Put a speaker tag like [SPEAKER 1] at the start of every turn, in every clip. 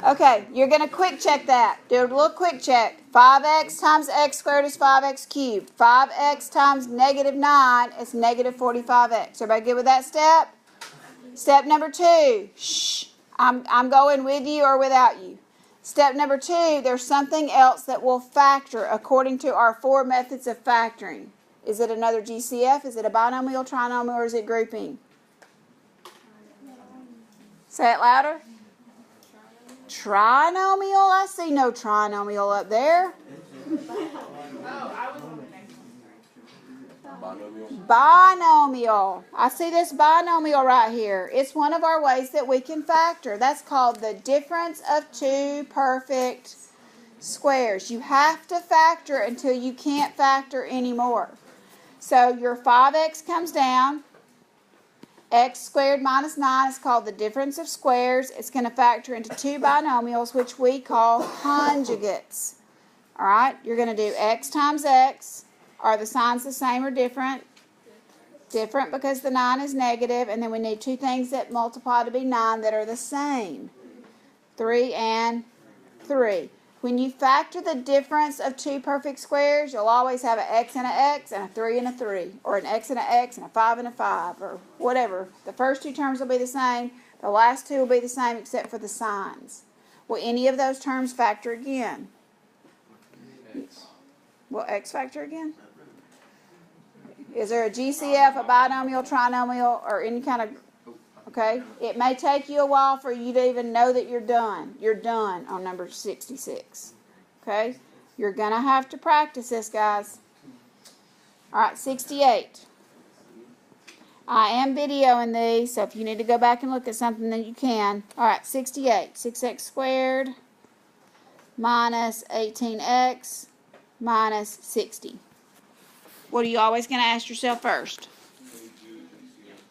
[SPEAKER 1] Okay, you're going to quick check that. Do a little quick check. 5x times x squared is 5x cubed. 5x times negative 9 is negative 45x. Everybody good with that step? Step number 2. Shh. I'm going with you or without you. Step number 2, there's something else that will factor according to our 4 methods of factoring. Is it another GCF? Is it a binomial, trinomial, or is it grouping? Say it louder. Trinomial? I see no trinomial up there. Binomial. I see this binomial right here. It's one of our ways that we can factor. That's called the difference of two perfect squares. You have to factor until you can't factor anymore. So your 5x comes down. X squared minus 9 is called the difference of squares. It's going to factor into two binomials, which we call conjugates. All right, you're going to do x times x. Are the signs the same or different? Different because the 9 is negative, and then we need two things that multiply to be 9 that are the same. 3 and 3. When you factor the difference of two perfect squares, you'll always have an x and an x and a 3 and a 3, or an x and an x and a 5 and a 5, or whatever. The first two terms will be the same. The last two will be the same except for the signs. Will any of those terms factor again?
[SPEAKER 2] X.
[SPEAKER 1] Will x factor again? Is there a GCF, a binomial, trinomial, or any kind of... Okay? It may take you a while for you to even know that you're done. You're done on number 66. Okay? You're going to have to practice this, guys. All right, 68. I am videoing these, so if you need to go back and look at something, then you can. All right, 68. 6x squared minus 18x minus 60. What are you always going to ask yourself first?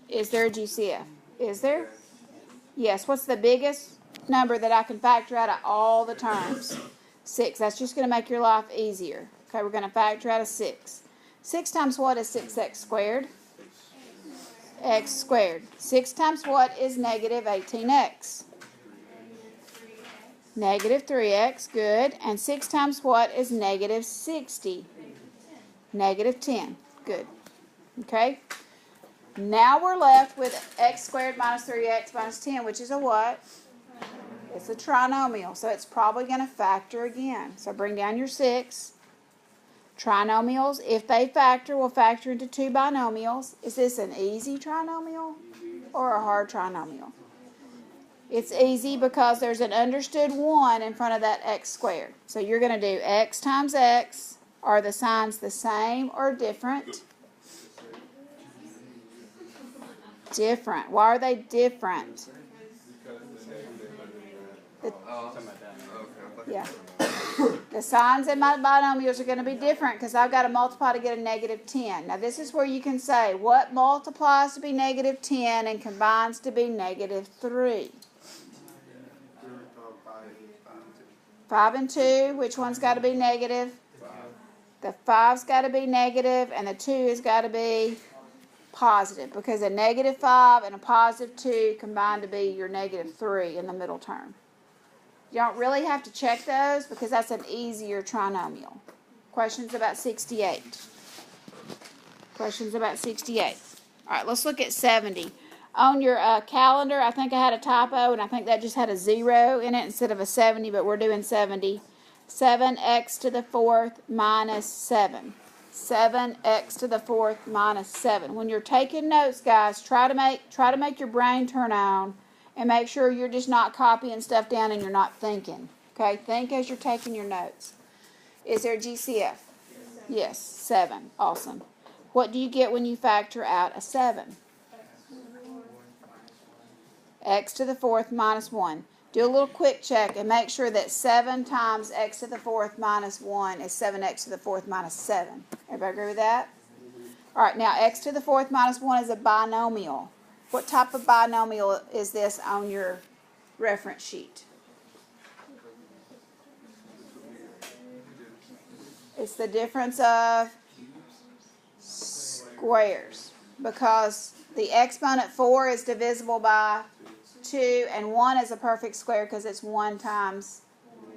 [SPEAKER 1] Is there a GCF? Is there? Yes. What's the biggest number that I can factor out of all the terms? 6. That's just going to make your life easier. Okay, we're going to factor out a 6. 6 times what is 6x squared? X squared. 6 times what is negative 18x? Negative 3x. Good. And 6 times what is negative 60? Negative 10. Good. Okay. Now we're left with x squared minus 3x minus 10, which is a what? It's a trinomial, so it's probably going to factor again. So bring down your 6. Trinomials, if they factor, will factor into two binomials. Is this an easy trinomial or a hard trinomial? It's easy because there's an understood 1 in front of that x squared. So you're going to do x times x. Are the signs the same or different? Different. Why are they different? Yeah. The signs in my binomials are going to be different because I've got to multiply to get a negative 10. Now this is where you can say what multiplies to be negative 10 and combines to be negative 3. 5 and 2. Which one's got to be negative? The 5's got to be negative and the 2 has got to be positive, because a negative 5 and a positive 2 combine to be your negative 3 in the middle term. You don't really have to check those because that's an easier trinomial. Questions about 68? Questions about 68? All right, let's look at 70. On your calendar, I think I had a typo, and I think that just had a 0 in it instead of a 70, but we're doing 70. 7x to the 4th minus 7. 7x to the 4th minus 7. When you're taking notes, guys, try to make your brain turn on and make sure you're just not copying stuff down and you're not thinking. Okay? Think as you're taking your notes. Is there a GCF? Yes, 7. Awesome. What do you get when you factor out a 7? X to the 4th minus 1. Do a little quick check and make sure that 7 times x to the 4th minus 1 is 7x to the 4th minus 7. Everybody agree with that? All right, now x to the 4th minus 1 is a binomial. What type of binomial is this on your reference sheet? It's the difference of squares, because the exponent 4 is divisible by 2, and 1 is a perfect square because it's 1 times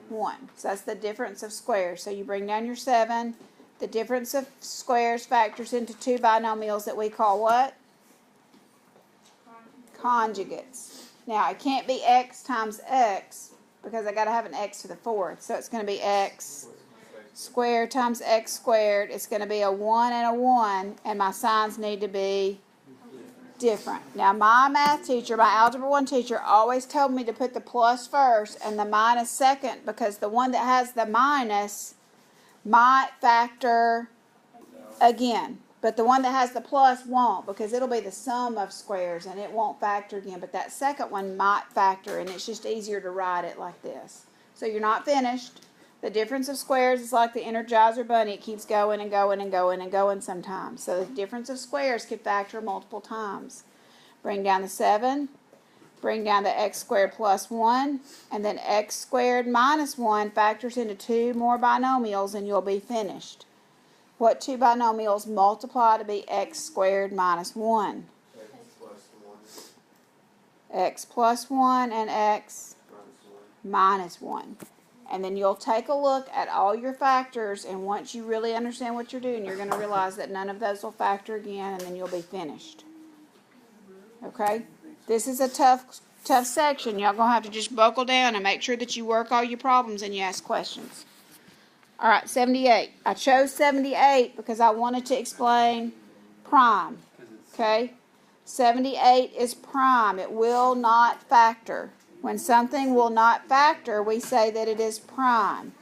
[SPEAKER 1] 1. So that's the difference of squares. So you bring down your 7. The difference of squares factors into two binomials that we call what? Conjugates. Now, it can't be x times x because I got to have an x to the 4th. So it's going to be x squared times x squared. It's going to be a 1 and a 1, and my signs need to be different. Now, my math teacher, my Algebra 1 teacher, always told me to put the plus first and the minus second because the one that has the minus might factor again. But the one that has the plus won't because it'll be the sum of squares and it won't factor again. But that second one might factor, and it's just easier to write it like this. So you're not finished. The difference of squares is like the Energizer Bunny. It keeps going and going and going and going sometimes. So the difference of squares could factor multiple times. Bring down the 7. Bring down the x squared plus 1. And then x squared minus 1 factors into 2 more binomials and you'll be finished. What 2 binomials multiply to be x squared minus 1? X plus 1 and x minus 1. And then you'll take a look at all your factors, and once you really understand what you're doing, you're going to realize that none of those will factor again, and then you'll be finished. Okay? This is a tough section. Y'all going to have to just buckle down and make sure that you work all your problems and you ask questions. All right, 78. I chose 78 because I wanted to explain prime. Okay? 78 is prime. It will not factor. When something will not factor, we say that it is prime.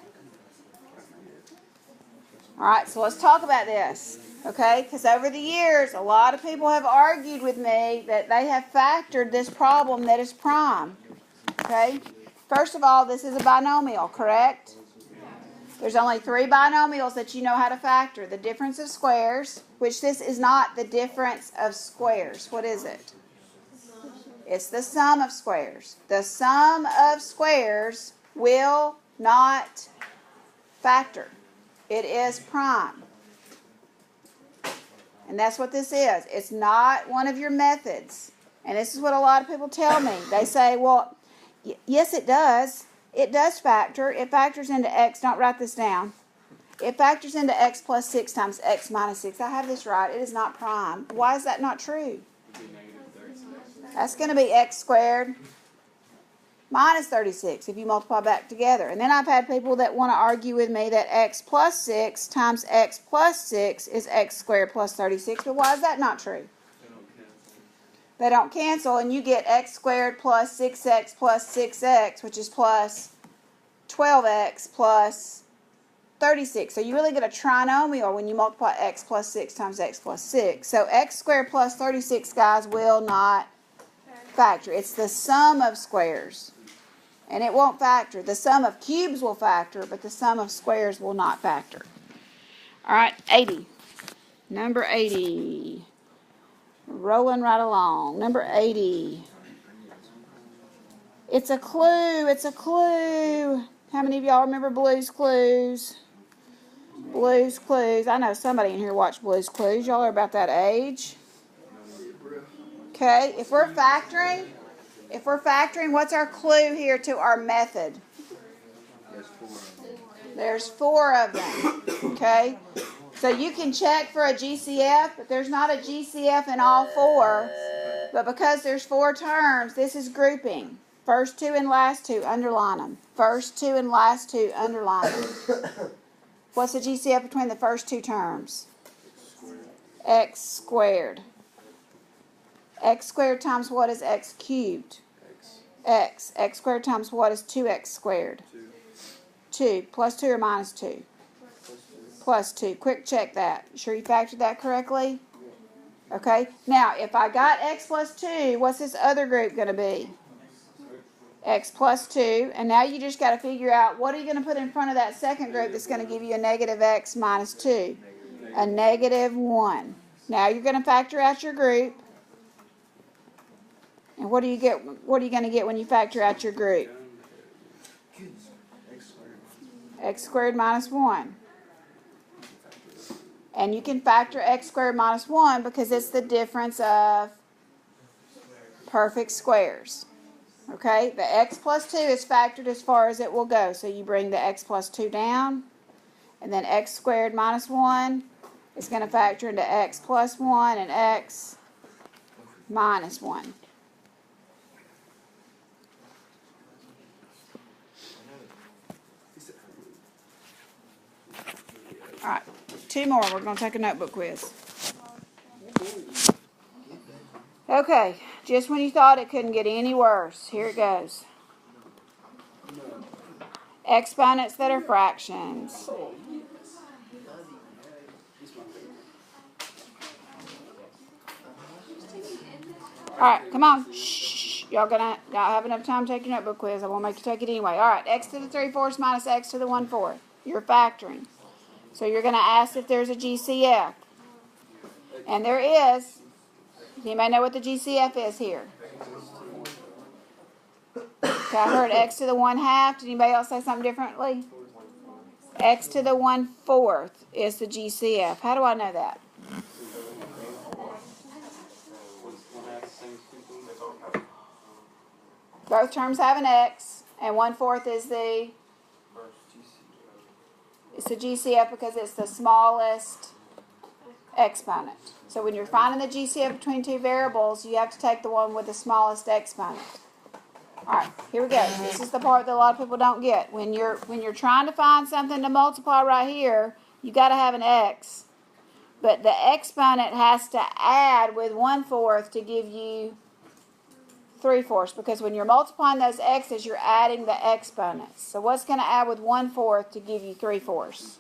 [SPEAKER 1] All right, so let's talk about this, okay? Because over the years, a lot of people have argued with me that they have factored this problem that is prime, okay? First of all, this is a binomial, correct? There's only 3 binomials that you know how to factor. The difference of squares, which this is not the difference of squares. What is it? It's the sum of squares. The sum of squares will not factor. It is prime. And that's what this is. It's not one of your methods. And this is what a lot of people tell me. They say, well, yes, it does. It does factor. It factors into x. Don't write this down. It factors into x plus 6 times x minus 6. I have this right. It is not prime. Why is that not true? That's going to be x squared minus 36 if you multiply back together. And then I've had people that want to argue with me that x plus 6 times x plus 6 is x squared plus 36. But why is that not true? They don't cancel, and you get x squared plus 6x plus 6x, which is plus 12x plus 36. So you really get a trinomial when you multiply x plus 6 times x plus 6. So x squared plus 36, guys, will not factor. It's the sum of squares. And it won't factor. The sum of cubes will factor, but the sum of squares will not factor. All right, 80. Number 80. Rolling right along. Number 80. It's a clue. It's a clue. How many of y'all remember Blue's Clues? Blue's Clues. I know somebody in here watched Blue's Clues. Y'all are about that age. Okay, if we're factoring, what's our clue here to our method? There's 4 of them. Okay, so you can check for a GCF, but there's not a GCF in all 4. But because there's 4 terms, this is grouping. First 2 and last 2, underline them. First 2 and last 2, underline them. What's the GCF between the first 2 terms? X squared. X squared times what is x cubed? X. X squared times what is 2x squared? 2. Plus 2 or minus 2? Plus 2. Quick check that. You sure you factored that correctly? Okay. Now, if I got x plus 2, what's this other group going to be? X plus 2. And now you just got to figure out what are you going to put in front of that second group that's going to give you a negative x minus 2? A negative 1. Now you're going to factor out your group. And what do you get? What are you going to get when you factor out your group? X squared minus 1. And you can factor x squared minus 1 because it's the difference of perfect squares. Okay, the x plus 2 is factored as far as it will go. So you bring the x plus 2 down, and then x squared minus 1 is going to factor into x plus 1 and x minus 1. All right, 2 more. We're going to take a notebook quiz. Okay, just when you thought it couldn't get any worse, here it goes. Exponents that are fractions. All right, come on. Shh. Y'all have enough time to take your notebook quiz. I won't make you take it anyway. All right, x to the 3/4 minus x to the 1/4. You're factoring. So you're going to ask if there's a GCF. And there is. Anybody know what the GCF is here? Okay, I heard x to the 1/2. Did anybody else say something differently? X to the 1/4 is the GCF. How do I know that? Both terms have an x, and 1/4 is the GCF because it's the smallest exponent. So when you're finding the GCF between two variables, you have to take the one with the smallest exponent. All right, here we go. This is the part that a lot of people don't get. When you're trying to find something to multiply right here, you got to have an x. But the exponent has to add with 1/4 to give you 3/4, because when you're multiplying those x's, you're adding the exponents. So what's going to add with 1/4 to give you 3/4?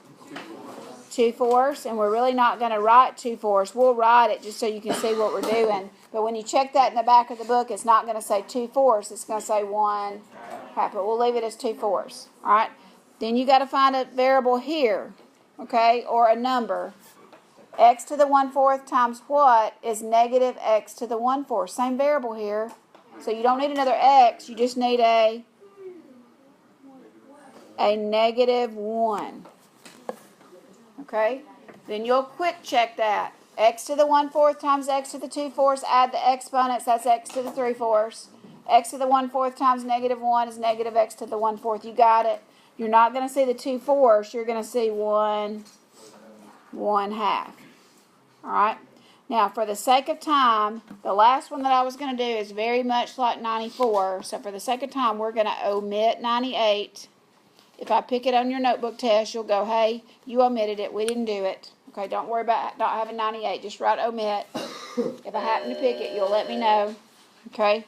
[SPEAKER 1] 2/4, and we're really not going to write 2/4. We'll write it just so you can see what we're doing. But when you check that in the back of the book, it's not going to say 2/4. It's going to say 1/2. But we'll leave it as 2/4. All right. Then you got to find a variable here, okay, or a number. X to the 1/4 times what is negative x to the 1/4? Same variable here. So you don't need another x. You just need a -1. Okay? Then you'll quick check that. X to the 1/4 times x to the 2/4, add the exponents, that's x to the 3/4. X to the 1/4 times -1 is negative x to the 1/4. You got it. You're not going to see the 2/4, you're going to see 1/2. All right? Now, for the sake of time, the last one that I was going to do is very much like 94. So for the sake of time, we're going to omit 98. If I pick it on your notebook test, you'll go, hey, you omitted it. We didn't do it. Okay, don't worry about not having 98. Just write omit. If I happen to pick it, you'll let me know. Okay?